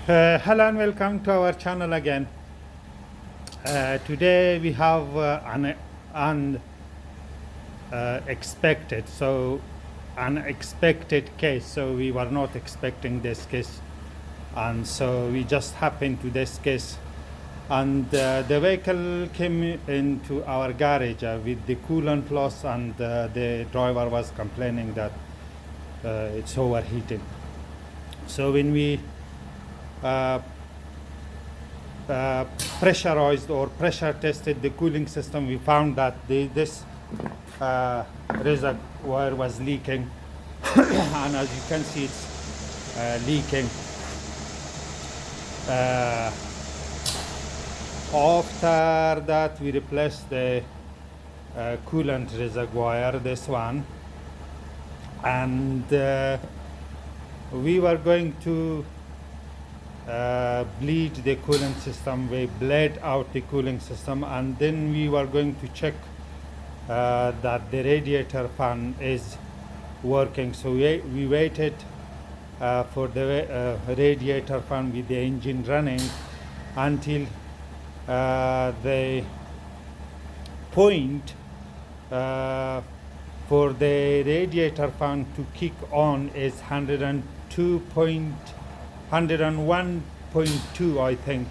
Hello and welcome to our channel again. Today we have an unexpected, unexpected case. So we were not expecting this case, and so we just happened to this case. And the vehicle came into our garage with the coolant loss, and the driver was complaining that it's overheating. So when we uh, pressurized or pressure tested the cooling system, we found that this reservoir was leaking and as you can see it's leaking. After that we replaced the coolant reservoir, this one, and we were going to bleed the cooling system. We bled out the cooling system, and then we were going to check that the radiator fan is working. So we waited for the radiator fan with the engine running until the point for the radiator fan to kick on is 101.2, I think,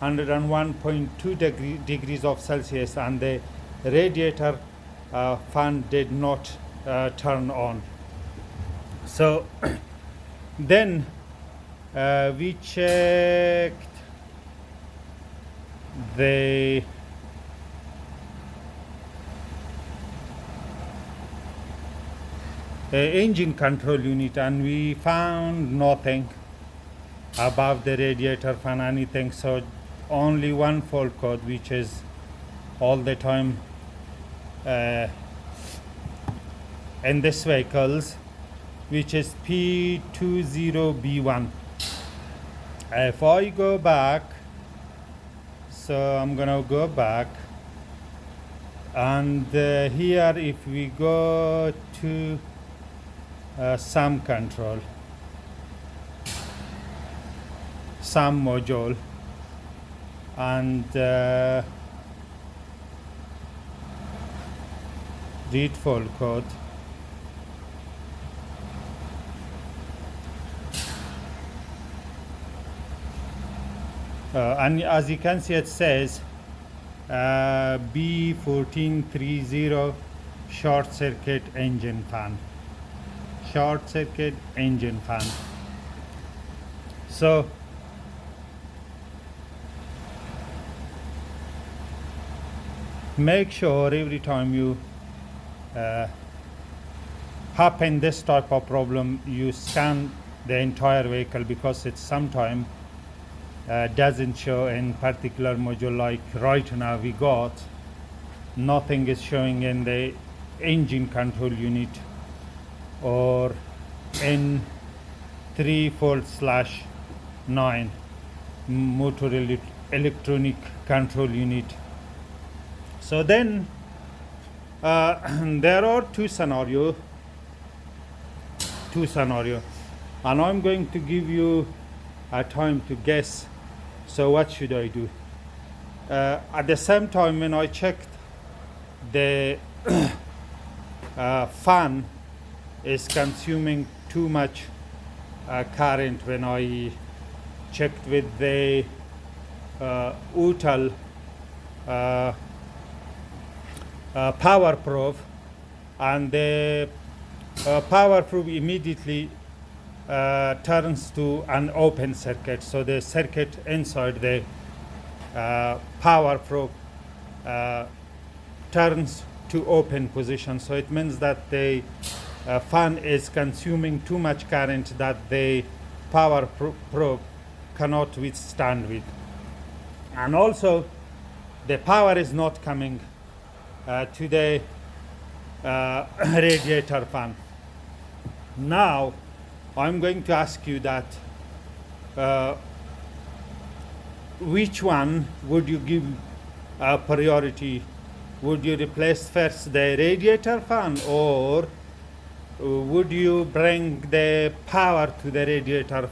101.2 degrees of Celsius, and the radiator fan did not turn on. So then we checked the engine control unit, and we found nothing above the radiator fan, anything. So only one fault code, which is all the time in this vehicles, which is P20B1. If I go back, so I'm gonna go back, and here if we go to SAM control, SAM module, and read fault code, and as you can see it says B1430 short circuit engine fan, short circuit engine fan. So make sure every time you happen this type of problem, you scan the entire vehicle, because it sometimes doesn't show in particular module. Like right now we got nothing is showing in the engine control unit or in 3/9 motor electronic control unit. So then there are two scenarios, and I'm going to give you a time to guess. So what should I do? At the same time, when I checked the fan is consuming too much current, when I checked with the UTAL power probe, and the power probe immediately turns to an open circuit. So the circuit inside the power probe turns to open position. So it means that the fan is consuming too much current that the power probe cannot withstand with, and also the power is not coming to the radiator fan. Now I'm going to ask you that which one would you give priority? Would you replace first the radiator fan, or would you bring the power to the radiator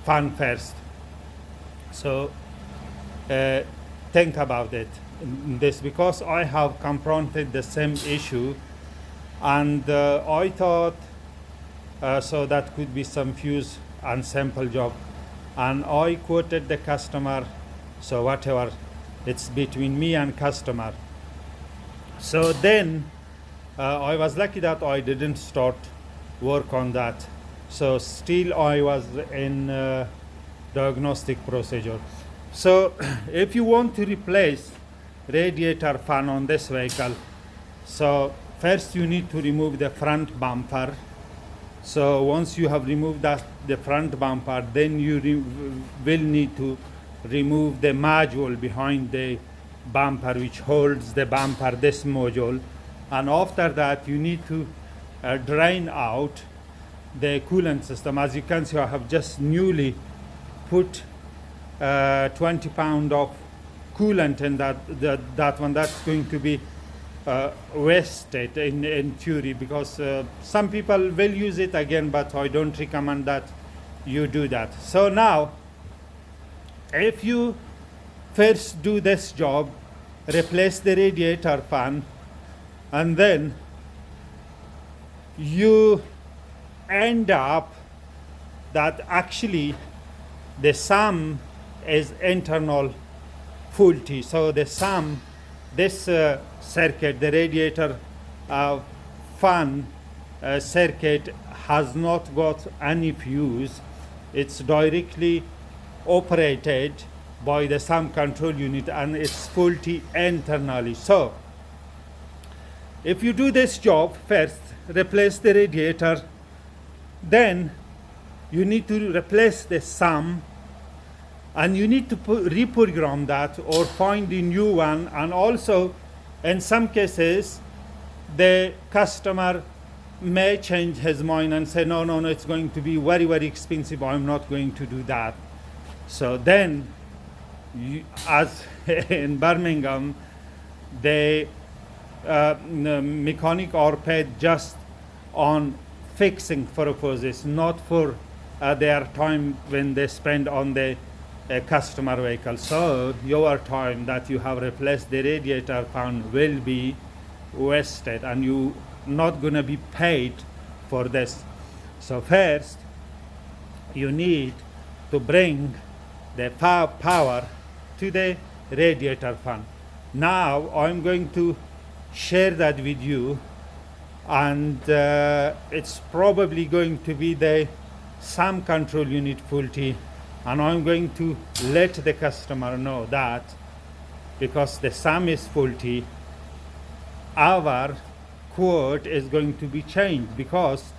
fan first. So think about it. This because I have confronted the same issue, and I thought so that could be some fuse and simple job, and I quoted the customer. So whatever, it's between me and customer. So then I was lucky that I didn't start work on that. So still I was in diagnostic procedure. So if you want to replace radiator fan on this vehicle, so first you need to remove the front bumper. So once you have removed the front bumper, then you will need to remove the module behind the bumper which holds the bumper, this module, and after that you need to drain out the coolant system. As you can see, I have just newly put 20 pounds of coolant in that one. That's going to be wasted in theory, because some people will use it again, but I don't recommend that you do that. So now, if you first do this job, replace the radiator fan, and then you end up that actually the sum is internal faulty. So the sum, this circuit, the radiator fan circuit, has not got any fuse. It's directly operated by the sum control unit, and it's faulty internally. So if you do this job first, replace the radiator, then you need to replace the sum, and you need to reprogram that or find a new one. And also in some cases the customer may change his mind and say no, it's going to be very, very expensive, I'm not going to do that. So then as in Birmingham, the mechanic are paid just on fixing purposes, not for their time when they spend on the customer vehicle. So your time that you have replaced the radiator fan will be wasted, and you not gonna be paid for this. So first you need to bring the power to the radiator fan. Now I'm going to share that with you, and it's probably going to be the sum control unit faulty, and I'm going to let the customer know that because the sum is faulty, our quote is going to be changed, because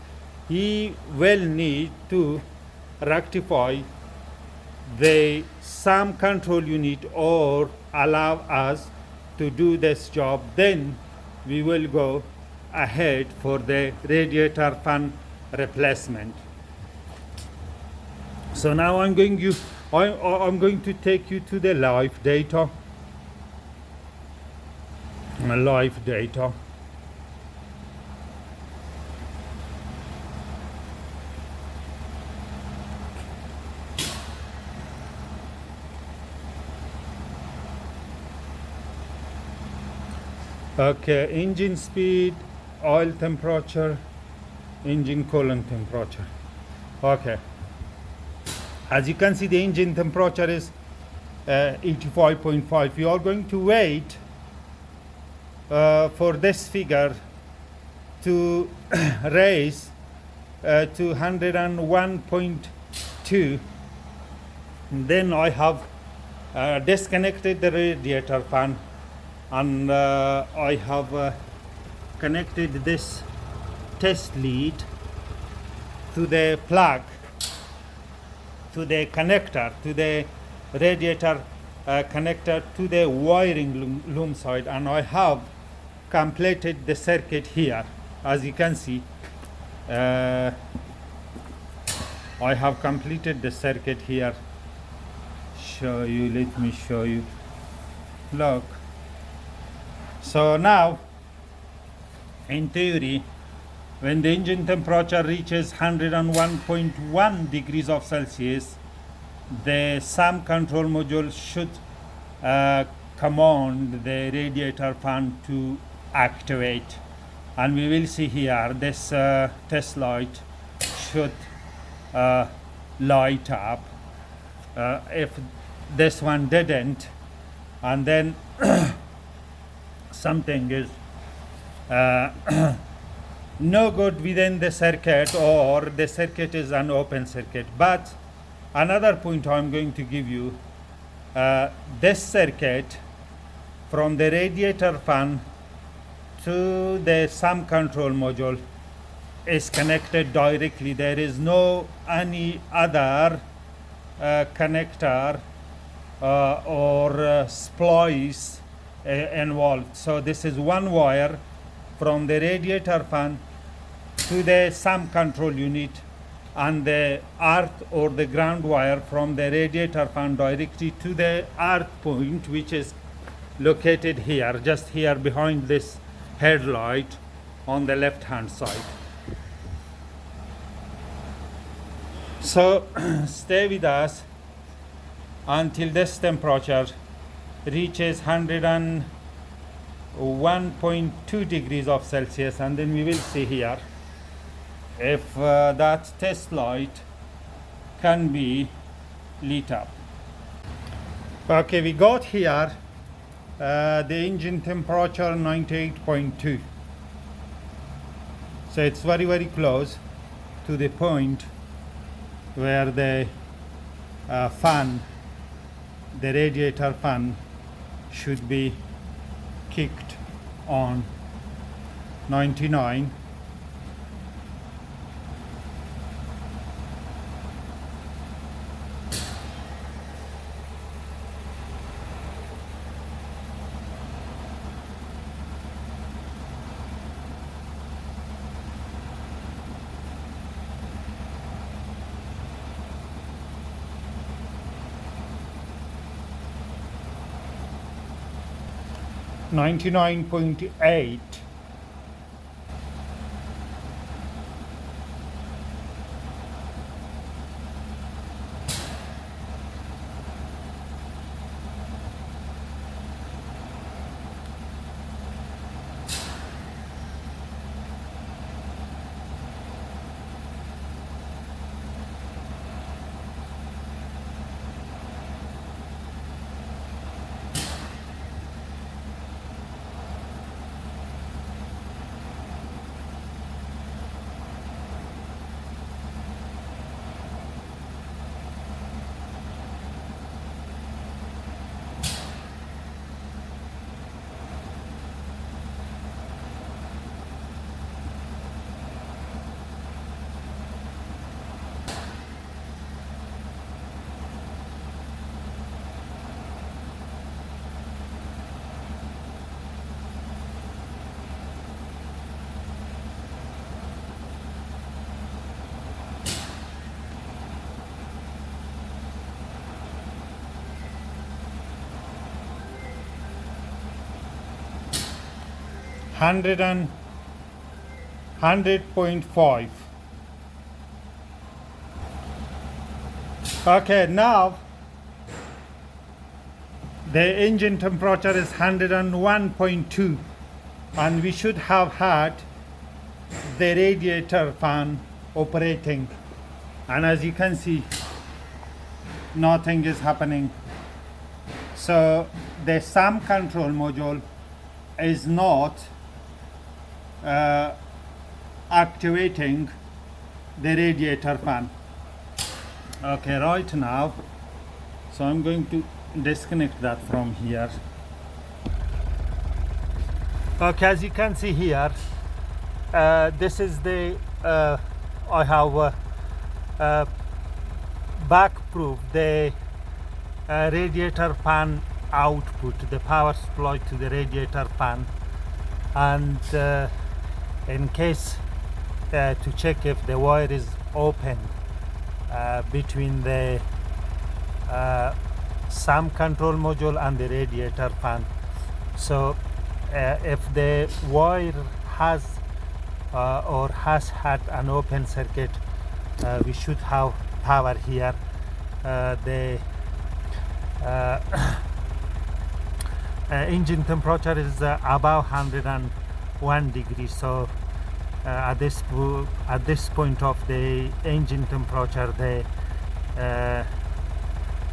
he will need to rectify the sum control unit or allow us to do this job. Then we will go ahead for the radiator fan replacement. So now I'm going to take you to the live data. Live data. Okay, engine speed, oil temperature, engine coolant temperature. Okay. As you can see, the engine temperature is 85.5. We are going to wait for this figure to raise to 101.2. Then I have disconnected the radiator fan, and I have connected this test lead to the plug, to the connector, to the radiator connector, to the wiring loom side, and I have completed the circuit here. As you can see, I have completed the circuit here. Show you, let me show you. Look. So now, in theory, when the engine temperature reaches 101.1 degrees of Celsius, the SAM control module should command the radiator fan to activate, and we will see here this test light should light up. If this one didn't, and then something is no good within the circuit, or the circuit is an open circuit. But another point I'm going to give you, this circuit from the radiator fan to the SAM control module is connected directly. There is no any other connector or splice involved. So this is one wire from the radiator fan to the SAM control unit, and the earth or the ground wire from the radiator fan directly to the earth point, which is located here, just here behind this headlight on the left hand side. So stay with us until this temperature reaches 101.2 degrees of Celsius, and then we will see here if that test light can be lit up. Okay, we got here the engine temperature 98.2. So it's very close to the point where the fan, the radiator fan, should be kicked on. 99. $99.8. Hundred and 100.5. Okay, now the engine temperature is 101.2, and we should have had the radiator fan operating, and as you can see, nothing is happening. So the SAM control module is not activating the radiator fan. Okay, right now, so I'm going to disconnect that from here. Okay, as you can see here, this is the I have back proof the radiator fan output, the power supply to the radiator fan, and in case to check if the wire is open between the SAM control module and the radiator fan. So if the wire has or has had an open circuit, we should have power here, the engine temperature is above 101 degrees. So at this point of the engine temperature, the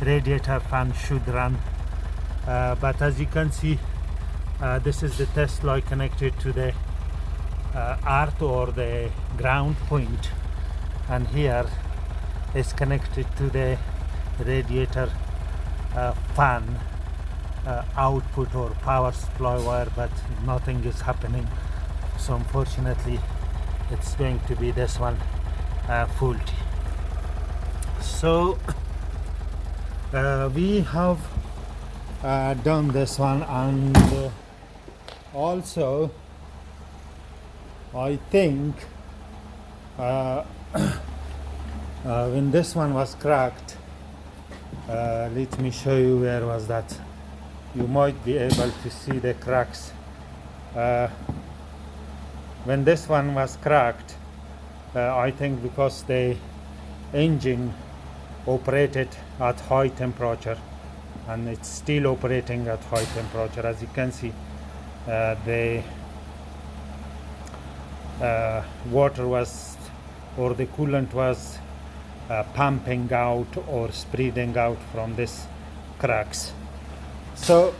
radiator fan should run. But as you can see, this is the test light connected to the earth or the ground point, and here is connected to the radiator fan output or power supply wire, but nothing is happening. So unfortunately it's going to be this one faulty. So we have done this one, and also I think when this one was cracked, let me show you where was that. You might be able to see the cracks. When this one was cracked, I think because the engine operated at high temperature, and it's still operating at high temperature. As you can see, the water was, or the coolant was pumping out or spreading out from this cracks. So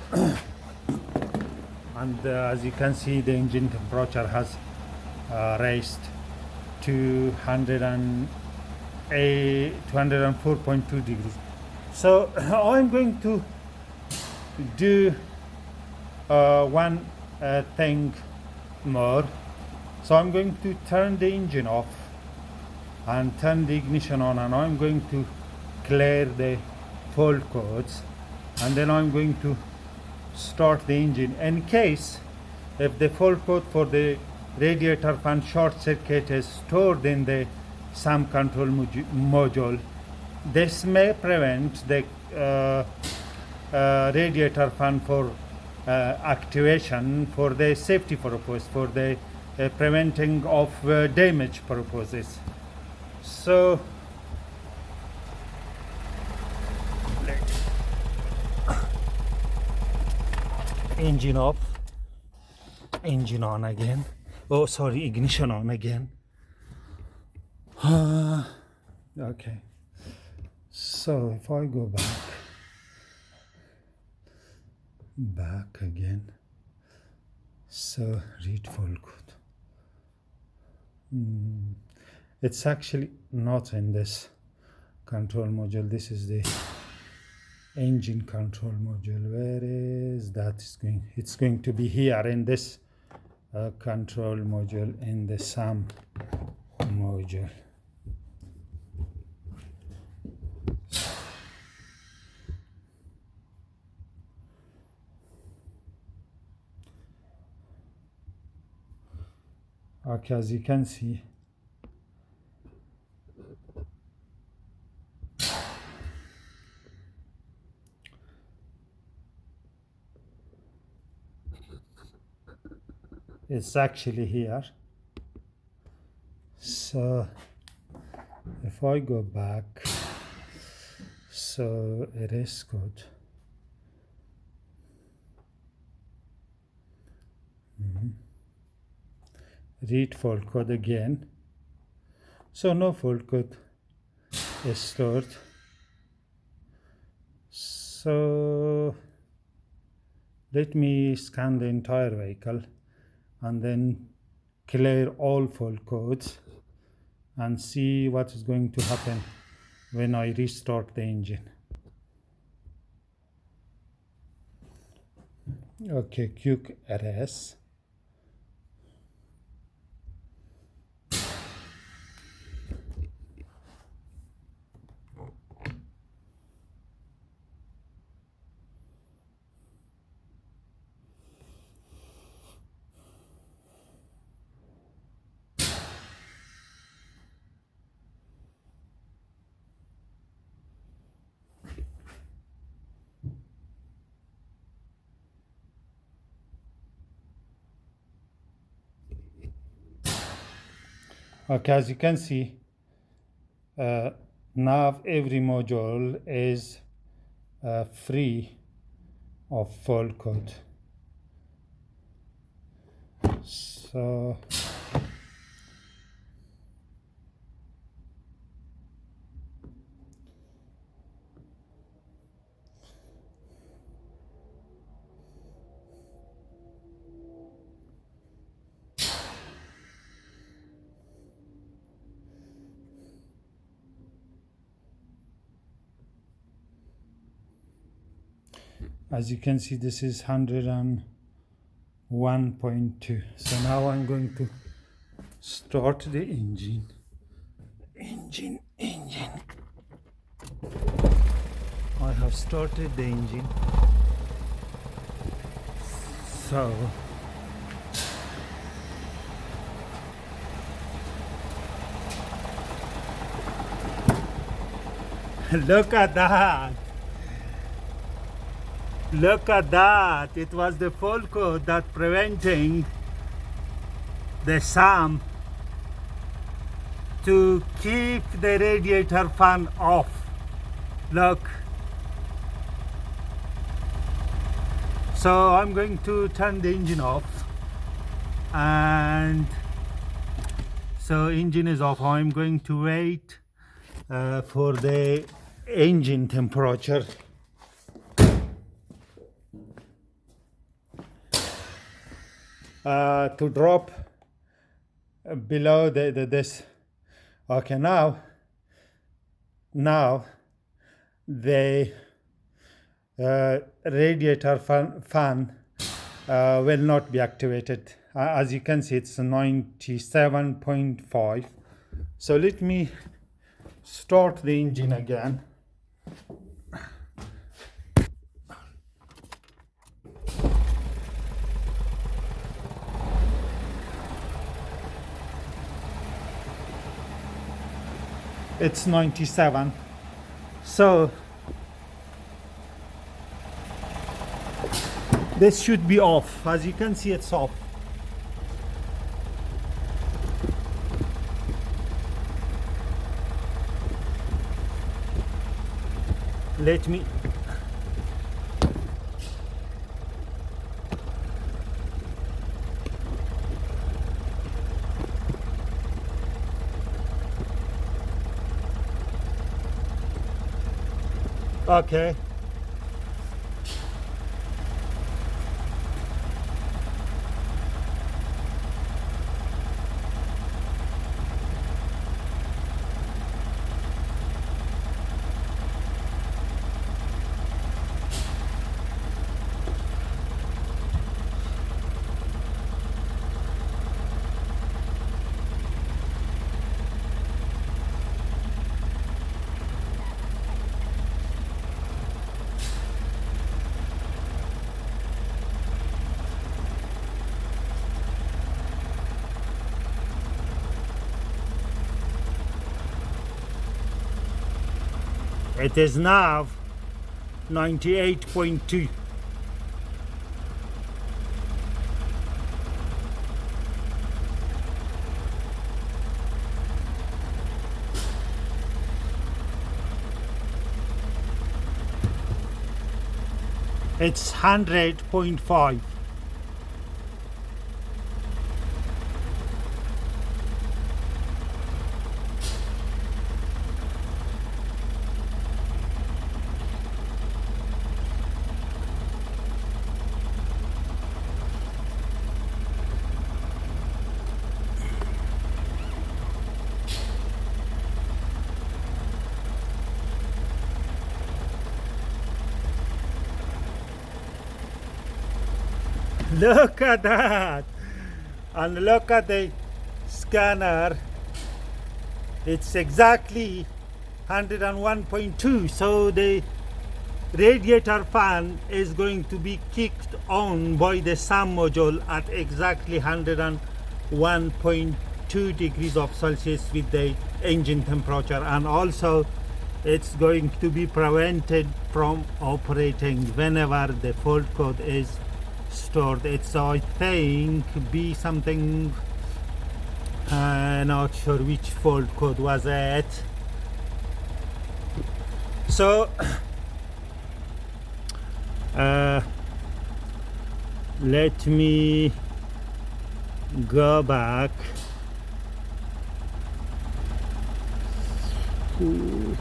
and as you can see, the engine temperature has raised to 204.2 degrees. So I'm going to do one thing more. So I'm going to turn the engine off and turn the ignition on, and I'm going to clear the fault codes, and then I'm going to start the engine. In case if the fault code for the radiator fan short circuit is stored in the SAM control module, this may prevent the radiator fan for activation for the safety purpose, for the preventing of damage purposes. So engine off, engine on again. Oh, sorry, ignition on again. Okay. So if I go back again, so read fault code. It's actually not in this control module. This is the engine control module. Where is that? It's going to be here in this control module, in the SAM module. Okay, as you can see, it's actually here. So if I go back, so it is good. Read fault code again. So no fault code is stored. So let me scan the entire vehicle and then clear all fault codes and see what is going to happen when I restart the engine. Okay, quick RS. Okay, as you can see, Now every module is free of fault code. So as you can see, this is 101.2. So now I'm going to start the engine. I have started the engine. So look at that. Look at that. It was the fault code that preventing the SAM to keep the radiator fan off. Look. So I'm going to turn the engine off, and so engine is off. I'm going to wait for the engine temperature to drop below this. Okay, now the radiator fan will not be activated. As you can see, it's 97.5. So let me start the engine again. It's 97. So this should be off. As you can see, it's off. Let me okay. It is now 98.2. It's 100.5. Look at that, and look at the scanner. It's exactly 101.2. So the radiator fan is going to be kicked on by the SAM module at exactly 101.2 degrees of Celsius with the engine temperature, and also it's going to be prevented from operating whenever the fault code is stored. It's, I think, be something, not sure which fault code was it. So let me go back. Ooh.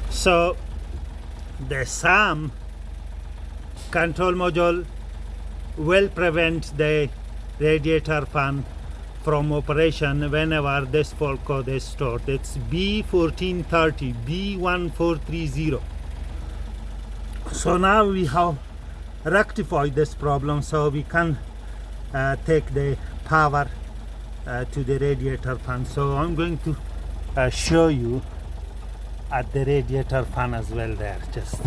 So the SAM control module will prevent the radiator fan from operation whenever this fault code is stored. It's B1430, B1430. So now we have rectified this problem, so we can take the power to the radiator fan. So I'm going to show you at the radiator fan as well there. Just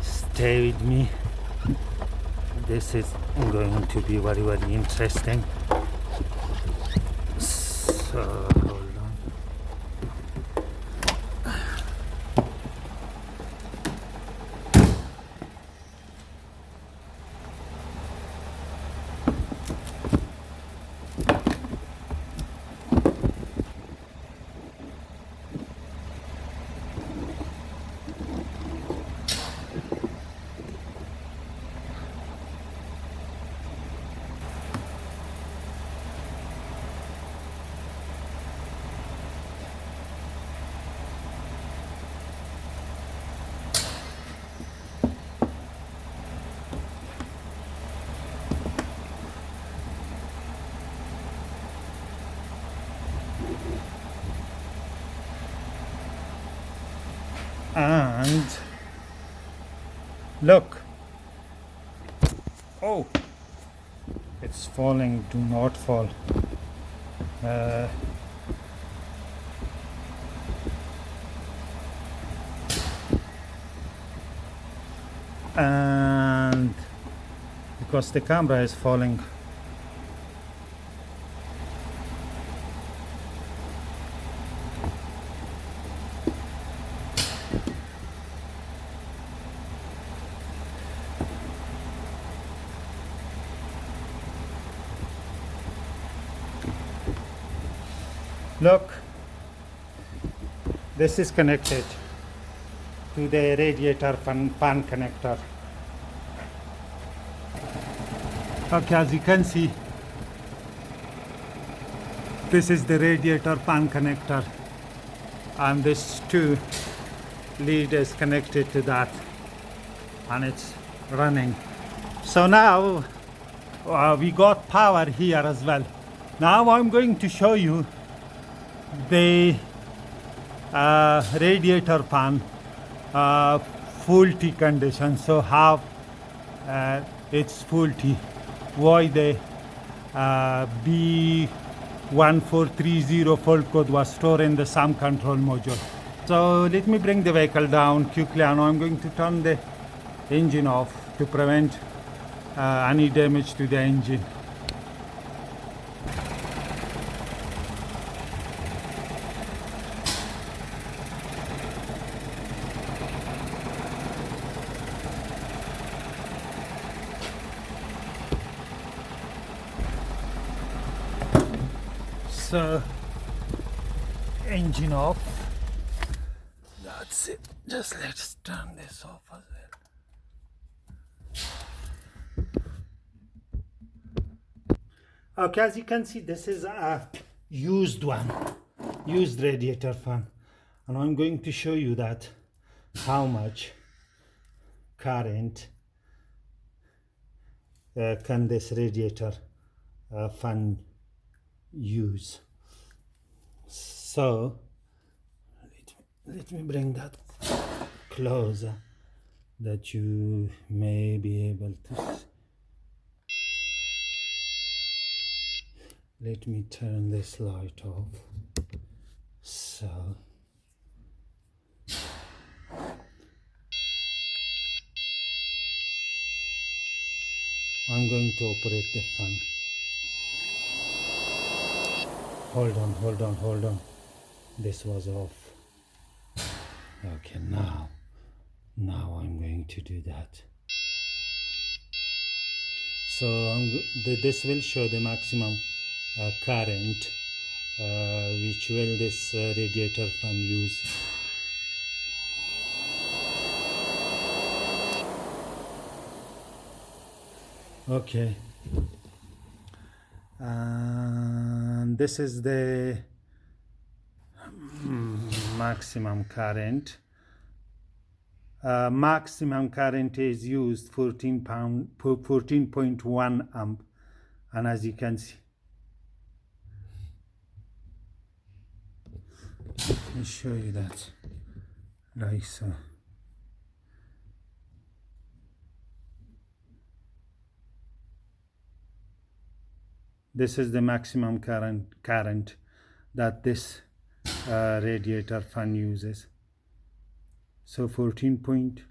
stay with me. This is going to be very, very interesting. So hold on. And look, oh, it's falling. Do not fall. And because the camera is falling, look, this is connected to the radiator fan connector. Okay, as you can see, this is the radiator fan connector, and this two lead is connected to that, and it's running. So now we got power here as well. Now I'm going to show you the radiator fan faulty condition. So how it's faulty, why the B1430 fault code was stored in the SAM control module. So let me bring the vehicle down quickly, and I'm going to turn the engine off to prevent any damage to the engine. So engine off. That's it. Just let's turn this off as well. Okay, as you can see, this is a used radiator fan, and I'm going to show you that how much current can this radiator fan use. So let me bring that closer that you may be able to see. Let me turn this light off. So I'm going to operate the fan. Hold on. This was off. Okay, now I'm going to do that. So this will show the maximum current which will this radiator fan use. Okay, and this is the maximum current. Maximum current is used 14.1 amp, and as you can see, let me show you that like so. This is the maximum current that this radiator fan uses. So 14.1.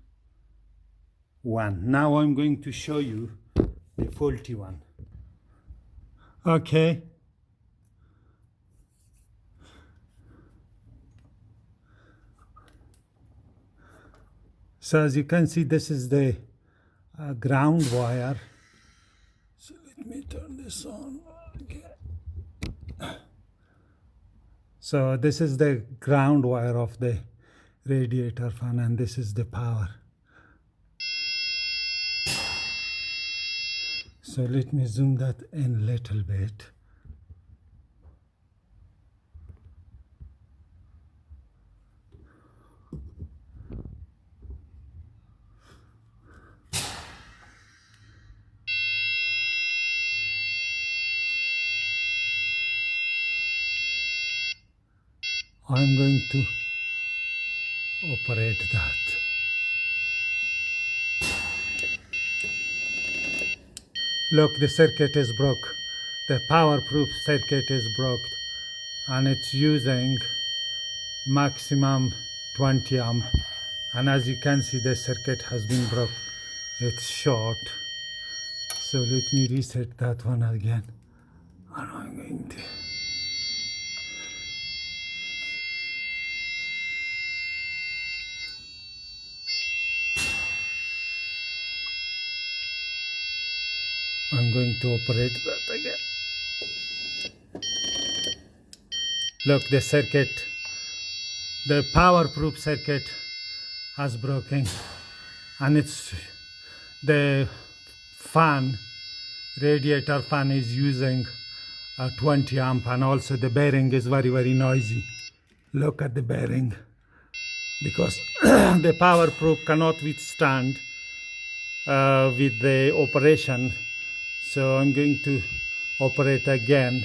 Now I'm going to show you the faulty one. Okay. So as you can see, this is the ground wire. So let me turn this on. Okay. So this is the ground wire of the radiator fan, and this is the power. So let me zoom that in a little bit. I'm going to operate that. Look, the circuit is broke. The power-proof circuit is broke, and it's using maximum 20 amp. And as you can see, the circuit has been broke. It's short. So let me reset that one again. And I'm going to. I'm going to operate that again. Look, the circuit, the power-proof circuit has broken, and it's the fan, radiator fan is using 20 amp, and also the bearing is very noisy. Look at the bearing, because the power-proof cannot withstand with the operation. So I'm going to operate again.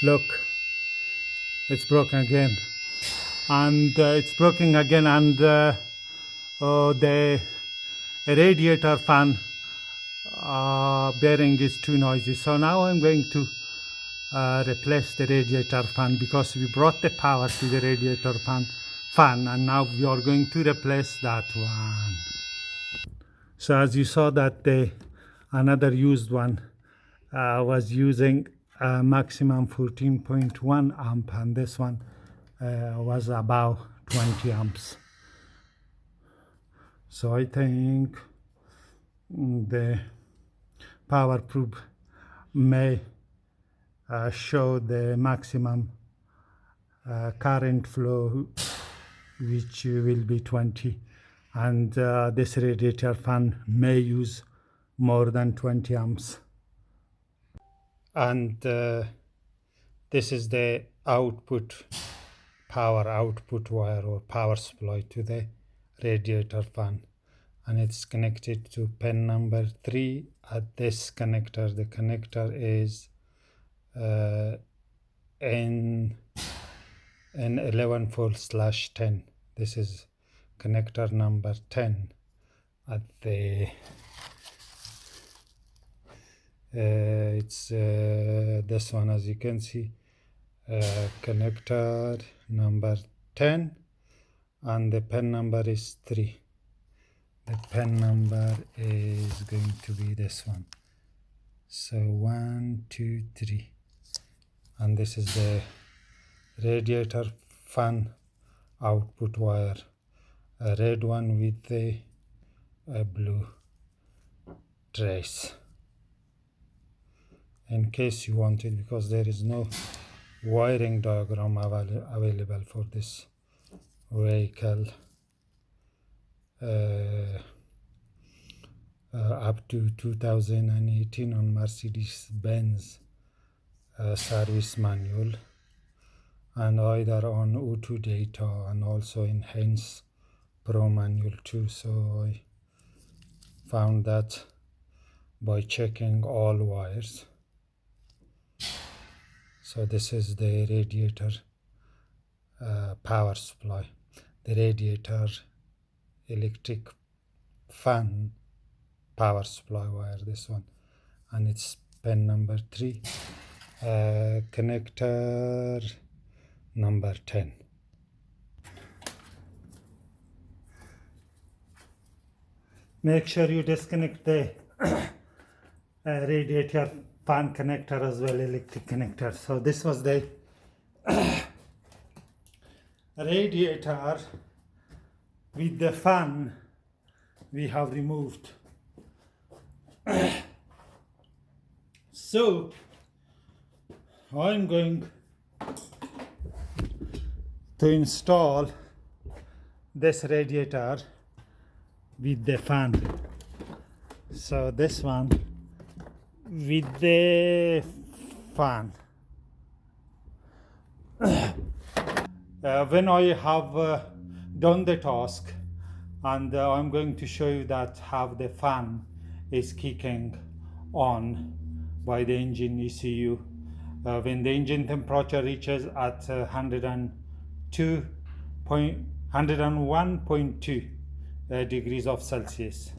Look, it's broken again, and it's broken again, and the radiator fan bearing is too noisy. So now I'm going to replace the radiator fan, because we brought the power to the radiator fan, and now we are going to replace that one. So as you saw that another used one was using maximum 14.1 amp, and this one was about 20 amps. So I think the power-proof may show the maximum current flow, which will be 20, and this radiator fan may use more than 20 amps. And this is the power output wire or power supply to the radiator fan, and it's connected to pin number 3 at this connector. The connector is N11/10. This is connector number 10 at the it's this one, as you can see, connector number 10, and the pin number is 3. The pin number is going to be this one. So 1, 2, 3, and this is the radiator fan output wire, a red one with the blue trace, in case you want it, because there is no wiring diagram available for this vehicle up to 2018 on Mercedes-Benz service manual, and either on O2 data and also in Heinz Pro manual too. So I found that by checking all wires. So this is the radiator power supply, the radiator electric fan power supply wire, this one, and it's pin number 3, connector number 10. Make sure you disconnect the radiator fan connector as well, electric connector. So this was the radiator with the fan we have removed. So I'm going to install this radiator with the fan. So this one with the fan. When I have done the task, and I'm going to show you that how the fan is kicking on by the engine ECU when the engine temperature reaches at 101.2 degrees of Celsius.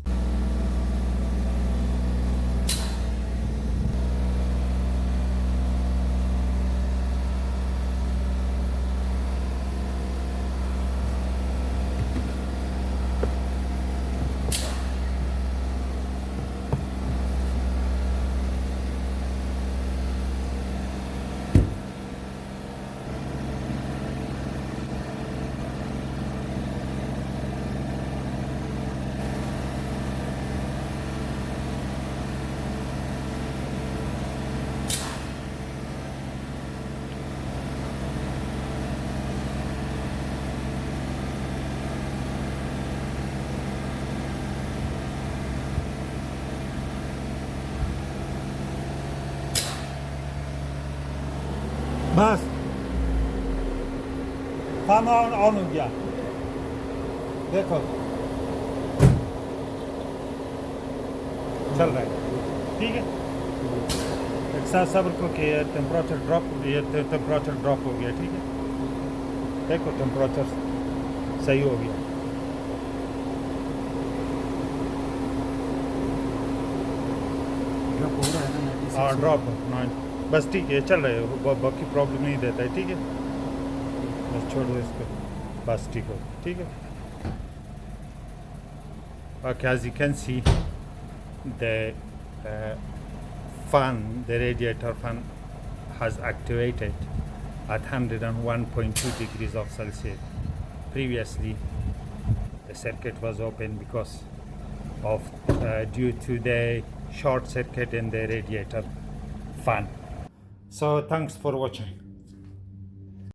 बस fan on हो गया, देखो चल रहा है, ठीक है। एक साथ सब्र को कि टेम्परेचर ड्रॉप हो गया, ठीक है। देखो टेम्परेचर सही हो गया। हाँ ड्रॉप 9, बस ठीक है, चल रहे हो, बाकी प्रॉब्लम नहीं देता है, ठीक है। बस छोड़ दो इसको, बस ठीक हो, ठीक है। Okay, as you can see, the fan, the radiator fan, has activated at 101.2 degrees of Celsius. Previously, the circuit was open because of due to the short circuit in the radiator fan. So thanks for watching.